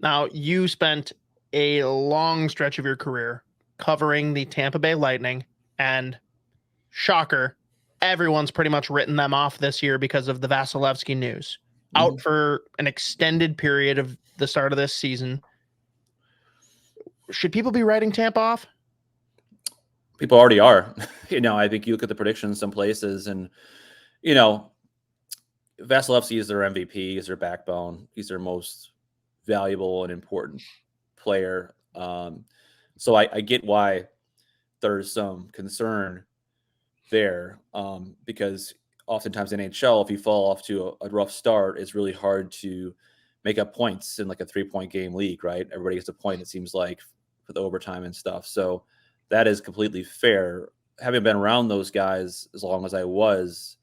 Now, you spent a long stretch of your career covering the Tampa Bay Lightning, and shocker, everyone's pretty much written them off this year because of the Vasilevsky news. Out for an extended period of the start of this season. Should people be writing Tampa off? People already are. I think you look at the predictions some places, and Vasilevsky is their MVP, he's their backbone, he's their most valuable and important player. So I get why there's some concern there, because oftentimes in NHL, if you fall off to a rough start, it's really hard to make up points in like a 3-point game league, right? Everybody gets a point, it seems like, for the overtime and stuff. So that is completely fair. Having been around those guys as long as I was,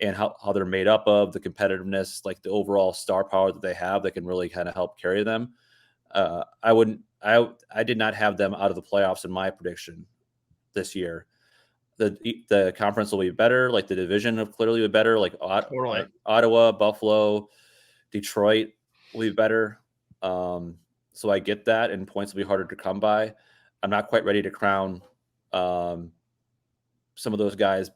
and how they're made up of, the competitiveness, like the overall star power that they have that can really kind of help carry them. I did not have them out of the playoffs in my prediction this year. The conference will be better, like the division will clearly be better, like Ottawa, Buffalo, Detroit will be better. So I get that, and points will be harder to come by. I'm not quite ready to crown some of those guys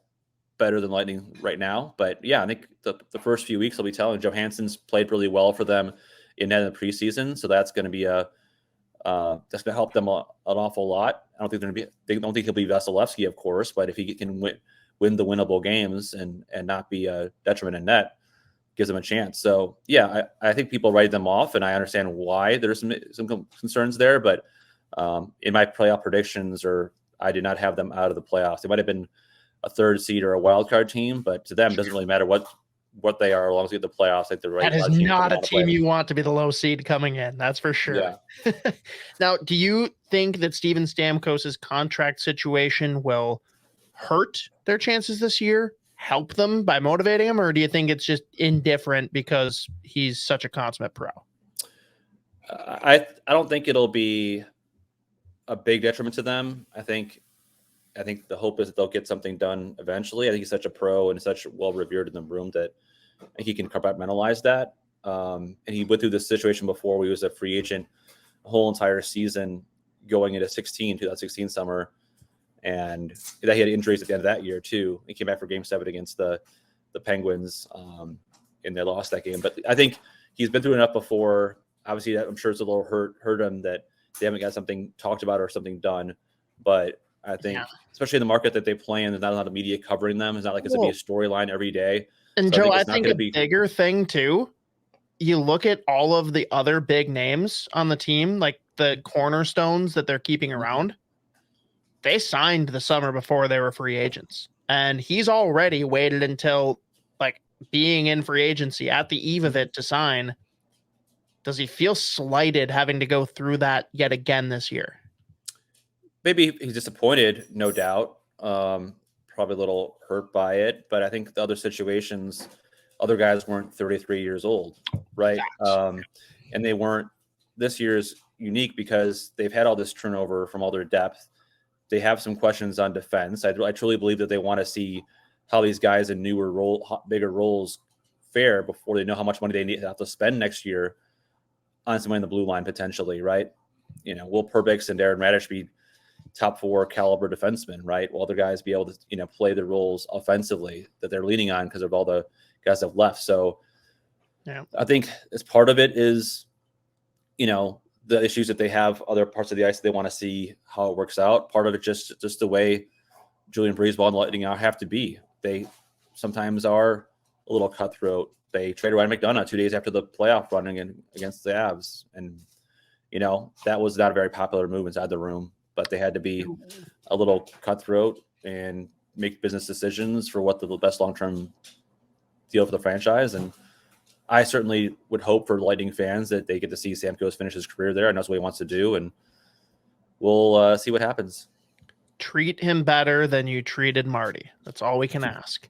better than Lightning right now. But yeah, I think the first few weeks I'll be telling. Johansson's played really well for them in the preseason, so that's going to be that's going to help them an awful lot. I don't think he'll be Vasilevsky, of course, but if he can win the winnable games and not be a detriment in net, gives them a chance. So yeah, I think people write them off, and I understand why there's some concerns there. But in my playoff predictions, I did not have them out of the playoffs. They might have been a third seed or a wild card team, but to them, it doesn't really matter what they are, as long as they get the playoffs. Like the right. That is not a team you want to be the low seed coming in. That's for sure. Yeah. Now, do you think that Steven Stamkos's contract situation will hurt their chances this year, help them by motivating them, or do you think it's just indifferent because he's such a consummate pro? I don't think it'll be a big detriment to them. I think the hope is that they'll get something done eventually. I think he's such a pro and such well revered in the room that he can compartmentalize that. And he went through this situation before where he was a free agent a whole entire season going into 2016 summer. And that he had injuries at the end of that year too. He came back for Game 7 against the Penguins, and they lost that game. But I think he's been through enough before. Obviously, I'm sure it's a little hurt him that they haven't got something talked about or something done. But I think, especially in the market that they play in, there's not a lot of media covering them. It's not like it's going to be a storyline every day. And so Joe, I think a bigger thing too, you look at all of the other big names on the team, like the cornerstones that they're keeping around. They signed the summer before they were free agents. And he's already waited until like being in free agency at the eve of it to sign. Does he feel slighted having to go through that yet again this year? Maybe he's disappointed, no doubt. Probably a little hurt by it. But I think the other situations, other guys weren't 33 years old, right? And they weren't. This year's unique because they've had all this turnover from all their depth. They have some questions on defense. I truly believe that they want to see how these guys in bigger roles fare before they know how much money they have to spend next year on someone in the blue line potentially, right? Will Perbix and Darren Radish be top 4 caliber defensemen, right? Will other guys be able to, play the roles offensively that they're leaning on because of all the guys that have left? So yeah, I think as part of it is, the issues that they have, other parts of the ice that they want to see how it works out. Part of it just the way Julian Breezeball and the Lightning have to be. They sometimes are a little cutthroat. They traded Ryan McDonough 2 days after the playoff run against the Avs. And, that was not a very popular move inside the room. But they had to be a little cutthroat and make business decisions for what the best long-term deal for the franchise. And I certainly would hope for Lightning fans that they get to see Stamkos finish his career there, and that's what he wants to do. And we'll see what happens. Treat him better than you treated Marty. That's all we can ask.